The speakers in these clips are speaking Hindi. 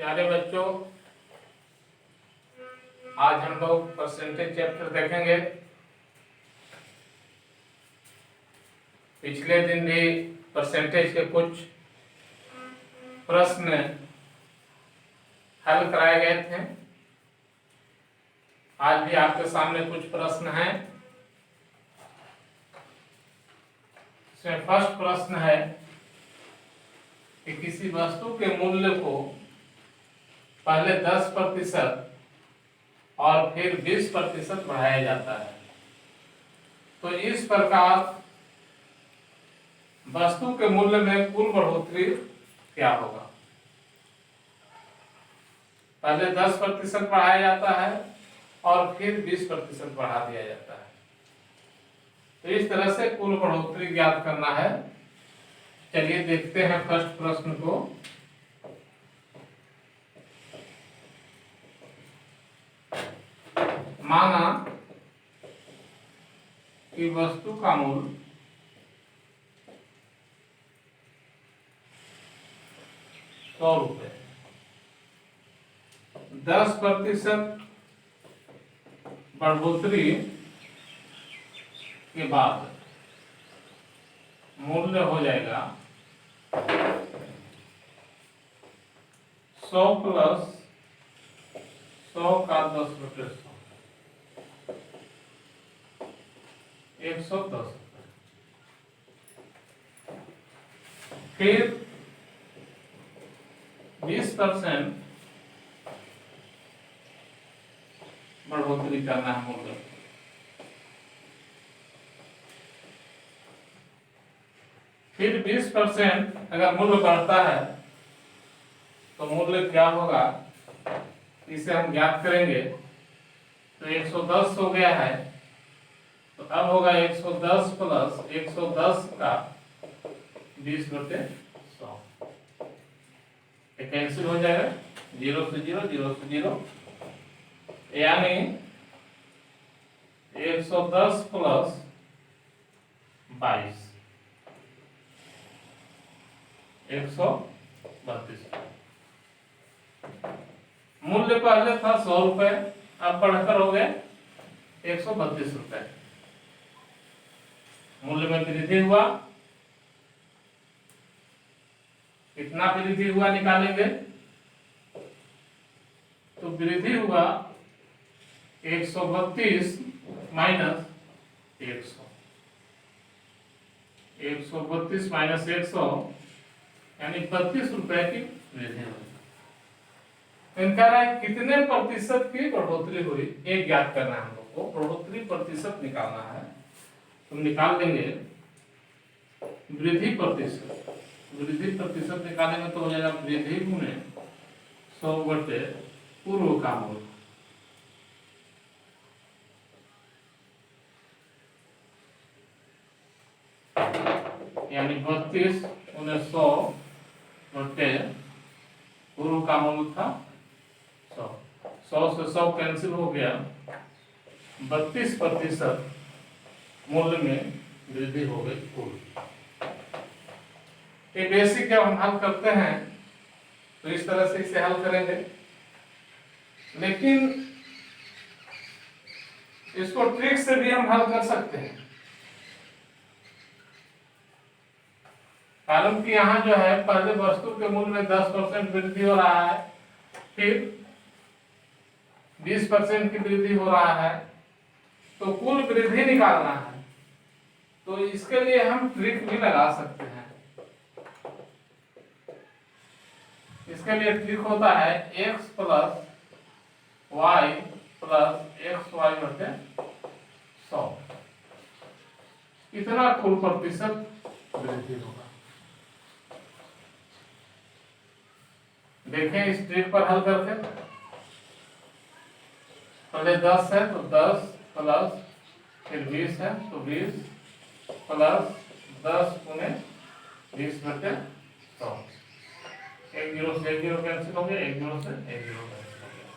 प्यारे बच्चों, आज हम लोग परसेंटेज चैप्टर देखेंगे। पिछले दिन भी परसेंटेज के कुछ प्रश्न हल कराए गए थे। आज भी आपके सामने कुछ प्रश्न हैं। इसमें फर्स्ट प्रश्न है कि किसी वस्तु के मूल्य को पहले 10% और फिर 20% बढ़ाया जाता है, तो इस प्रकार वस्तु के मूल्य में कुल बढ़ोतरी क्या होगा। पहले 10% बढ़ाया जाता है और फिर 20% बढ़ा दिया जाता है, तो इस तरह से कुल बढ़ोतरी ज्ञात करना है। चलिए देखते हैं फर्स्ट प्रश्न को। माना कि वस्तु का मूल्य 100 रुपए, 10% बढ़ोतरी के बाद मूल्य हो जाएगा 100 प्लस 100 का 10 रुपये 110 रुपये। फिर 20% बढ़ोतरी करना है मूल्य। फिर 20% अगर मूल्य बढ़ता है तो मूल्य क्या होगा, इसे हम ज्ञात करेंगे। तो 110 हो गया है, तो अब होगा 110 प्लस 110 का 20/100। कैंसिल हो जाएगा, 0 से 0, 0 से 0, यानी 110 प्लस 22 132। मूल्य पहले था 100 रुपए, अब बढ़कर हो गए 132 रुपए। मूल्य में वृद्धि हुआ, कितना वृद्धि हुआ निकालेंगे, तो वृद्धि हुआ 132 माइनस 100, 132 माइनस 100 यानी 32 रुपए की वृद्धि हुई। इनका कितने प्रतिशत की बढ़ोतरी हुई ये ज्ञात करना है हम लोग को। बढ़ोतरी प्रतिशत निकालना है, तो निकाल लेंगे वृद्धि प्रतिशत। वृद्धि प्रतिशत निकालेंगे तो हो जाएगा वृद्धि गुणे 100 बटे पूर्व का मूल्य। यानी 32 गुणे 100 बटे पूर्व का मूल्य था 100। 100 से 100 कैंसिल हो गया, 32% मूल्य में वृद्धि हो गई कुल। ये बेसिक जब हम हल करते हैं तो इस तरह से इसे हल करेंगे, लेकिन इसको ट्रिक से भी हम हल कर सकते हैं। कारण कि यहाँ जो है पहले वस्तु के मूल्य में 10% वृद्धि हो रहा है, फिर 20% की वृद्धि हो रहा है, तो कुल वृद्धि निकालना है। तो इसके लिए हम ट्रिक भी लगा सकते हैं। इसके लिए ट्रिक होता है x plus y plus xy बटे 100। इतना कुल प्रतिशत वृद्धि होगा। देखें इस ट्रिक पर हल करके। पहले 10 है तो 10 प्लस फिर 20 है तो 20 प्लस 10 गुने 20 बटे 100। 1 0 से 1 0 कैंसिल हो गया, 1 0 से 1 0 कैंसिल हो गया।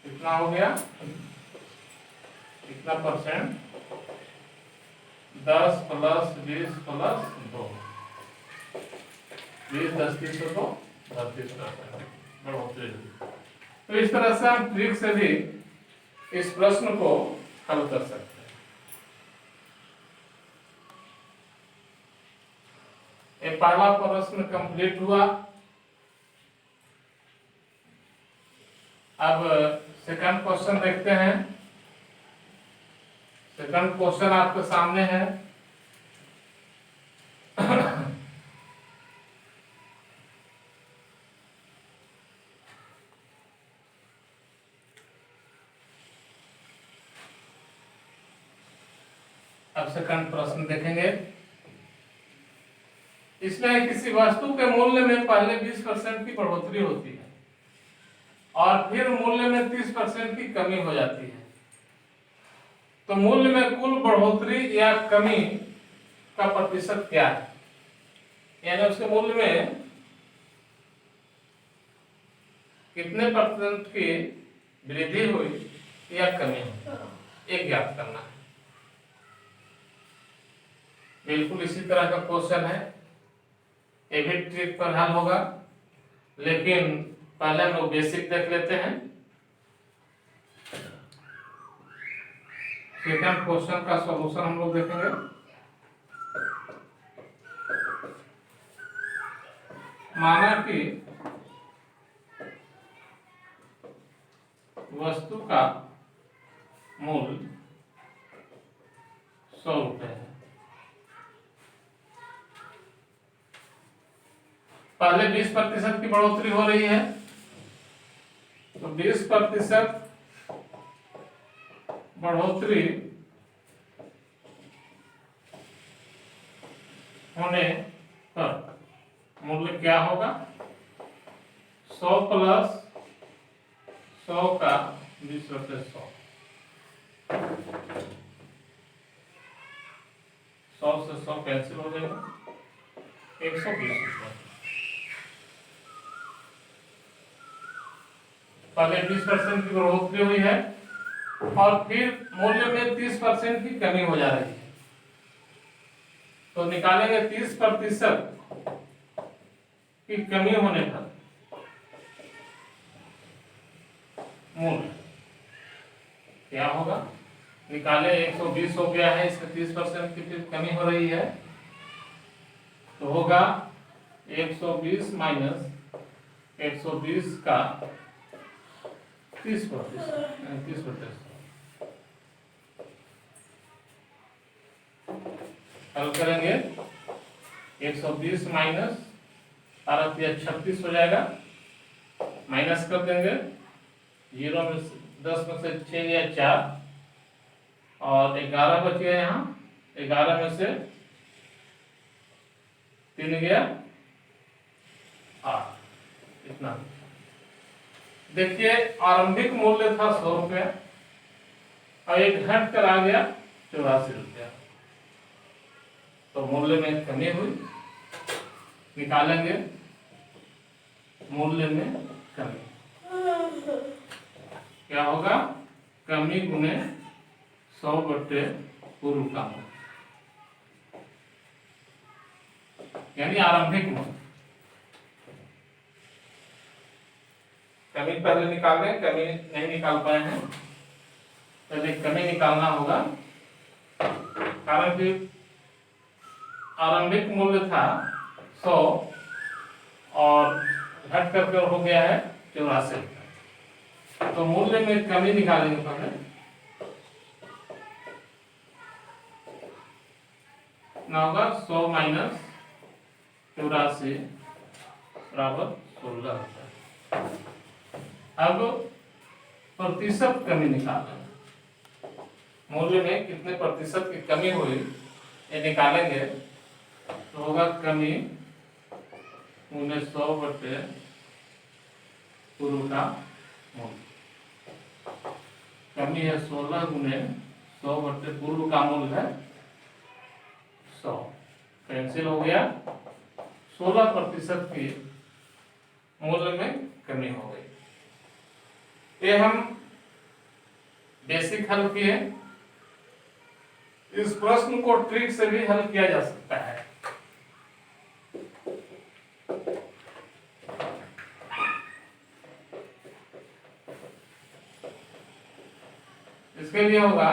कितना हो गया, कितना परसेंट, 10 प्लस 20 प्लस 2, 20 10 3 तो 32% बढ़ोतरी हुई। तो इस तरह से हम ट्रिक से भी इस प्रश्न को हल कर सकते हैं। ये पहला प्रश्न कंप्लीट हुआ। अब सेकंड क्वेश्चन देखते हैं। सेकंड क्वेश्चन आपके सामने है। अब सेकंड प्रश्न देखेंगे। इसमें किसी वस्तु के मूल्य में पहले 20% की बढ़ोतरी होती है और फिर मूल्य में 30% की कमी हो जाती है। तो मूल्य में कुल बढ़ोतरी या कमी का प्रतिशत क्या है? यानी उसके मूल्य में कितने % की वृद्धि हुई या कमी हुई, एक ज्ञात करना है। बिल्कुल इसी तरह का क्वेश्चन है। ये भी ट्रिक पर हल होगा, लेकिन पहले हम लोग बेसिक देख लेते हैं। सेकंड क्वेश्चन का सॉल्यूशन हम लोग देखेंगे। माना कि वस्तु का मूल्य 100 रुपए है। पहले 20% की बढ़ोतरी हो रही है, तो 20% बढ़ोतरी होने पर मूल्य क्या होगा? 100 प्लस 100 का 20 बटे 100, 100 से 100 कैंसिल हो जाएगा, 120 रुपये। पहले 20% की बढ़ोतरी हुई है और फिर मूल्य में 30% की कमी हो जा रही है। तो निकालेंगे 30% की कमी होने पर मूल्य क्या होगा? निकाले 120 हो गया है, इसमें 30% की फिर कमी हो रही है, तो होगा 120 माइनस 120 का 30%, 30%। हल करेंगे 120 माइनस 36 हो जाएगा, माइनस कर देंगे 0 में 10 में से 6 या 4 और 11 बच गया। यहाँ 11 में से 3 गया 8, इतना। देखिए आरंभिक मूल्य था 100 रुपया और एक घट कर आ गया 84 रुपया, तो मूल्य में कमी हुई। निकालेंगे मूल्य में कमी, क्या होगा? कमी गुने 100 बटे पूर्व का मूल्य, यानी आरंभिक मूल्य। कमी पहले निकाल दें, कमी नहीं निकाल पाए हैं, पहले कमी निकालना होगा, कारण कि आरंभिक मूल्य था 100 और घट करके हो गया है 84, तो मूल्य में कमी निकालेंगे पहले। ना होगा 100 माइनस 84 बराबर 16। अब प्रतिशत कमी निकालेंगे, मूल्य में कितने प्रतिशत की कमी हुई ये निकालेंगे, तो होगा कमी गुने 100 बटे पूर्व का मूल्य। कमी है 16 गुने 100 बटे पूर्व का मूल्य है 100, कैंसिल हो गया। 16% की मूल्य में कमी हो गई। ये हम बेसिक हल किए। इस प्रश्न को ट्रिक से भी हल किया जा सकता है। इसके लिए होगा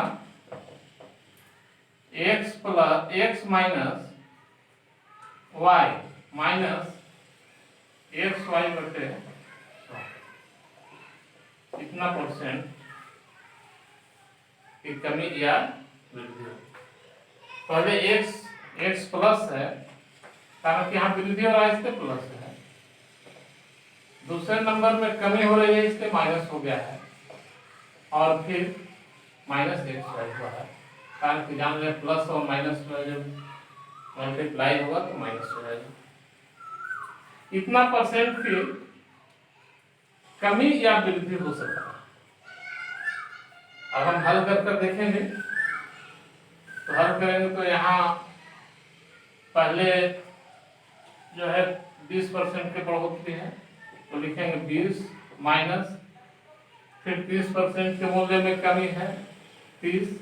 x minus y minus x y बटे 100 कितना परसेंट की कमी या वृद्धि हो। पहले x प्लस है, कारण कि यहाँ वृद्धि हो रहा है इसलिए प्लस है। दूसरे नंबर में कमी हो रही है इसलिए माइनस हो गया है, और फिर माइनस एक्स वाई हुआ है, कारण कि जान रहे प्लस और माइनस में जब मल्टीप्लाई होगा तो माइनस हो जाएगा। इतना परसेंट की कमी या वृद्धि हो सकता है। अब हम हल कर देखेंगे, तो हल करेंगे तो यहाँ पहले जो है 20% की बढ़ोतरी है, तो लिखेंगे 20 माइनस, फिर 30% के मूल्य में कमी है 30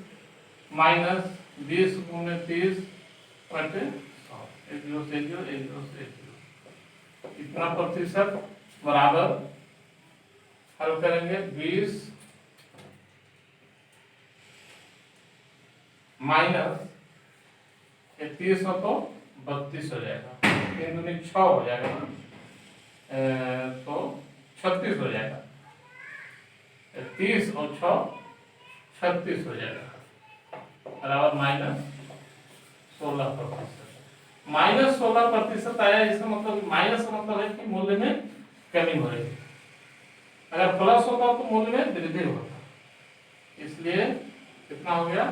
माइनस 20 गुणे 30 बटे 100, 1 से 0 1 से 0 कितना प्रतिशत बराबर। हल करेंगे 20 माइनस 30 हो तो 32 हो जाएगा, 3 दूनी 6 हो जाएगा ना, तो 36 हो जाएगा। 30 और 6 36 हो जाएगा बराबर माइनस 16%। माइनस 16% आया, इसका मतलब माइनस का मतलब है कि मूल्य में कमी हो रही है। अगर प्लस होता तो मूल्य में वृद्धि होता, इसलिए कितना हो गया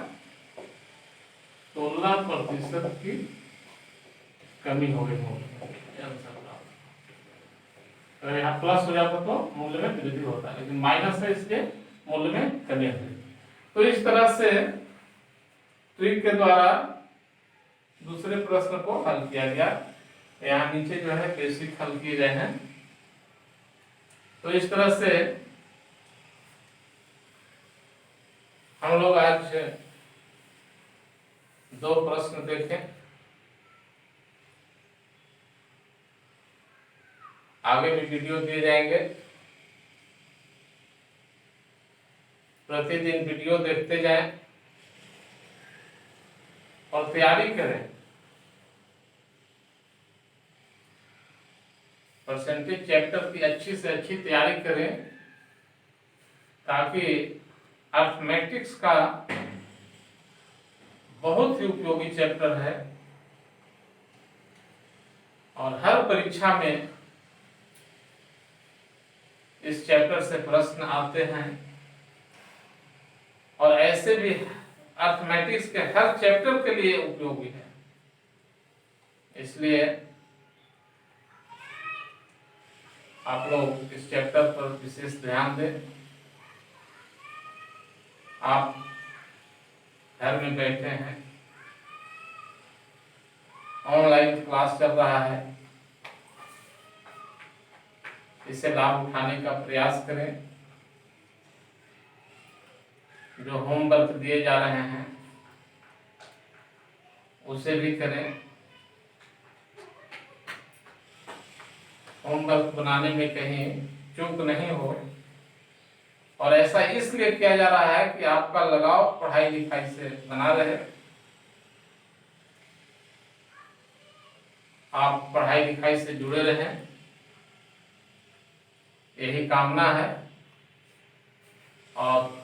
16% की कमी हो गई मूल्य में। अगर यहाँ प्लस हो जाता तो मूल्य में वृद्धि होता, लेकिन माइनस है इसलिए मूल्य में कमी है। तो इस तरह से ट्रिक के द्वारा दूसरे प्रश्न को हल किया गया। यहाँ नीचे जो है बेसिक हल किए गए हैं। तो इस तरह से हम लोग आज 2 प्रश्न देखें, आगे भी वीडियो दिए जाएंगे। प्रतिदिन वीडियो देखते जाएं और तैयारी करें। परसेंटेज चैप्टर की अच्छी से अच्छी तैयारी करें, ताकि अर्थमेटिक्स का बहुत ही उपयोगी चैप्टर है और हर परीक्षा में इस चैप्टर से प्रश्न आते हैं, और ऐसे भी अर्थमेटिक्स के हर चैप्टर के लिए उपयोगी है। इसलिए आप लोग इस चैप्टर पर विशेष ध्यान दें। आप घर में बैठे हैं, ऑनलाइन क्लास चल रहा है, इससे लाभ उठाने का प्रयास करें। जो होमवर्क दिए जा रहे हैं उसे भी करें। होमवर्क बनाने में कहीं चूक नहीं हो, और ऐसा इसलिए किया जा रहा है कि आपका लगाव पढ़ाई लिखाई से बना रहे, आप पढ़ाई लिखाई से जुड़े रहें, यही कामना है। और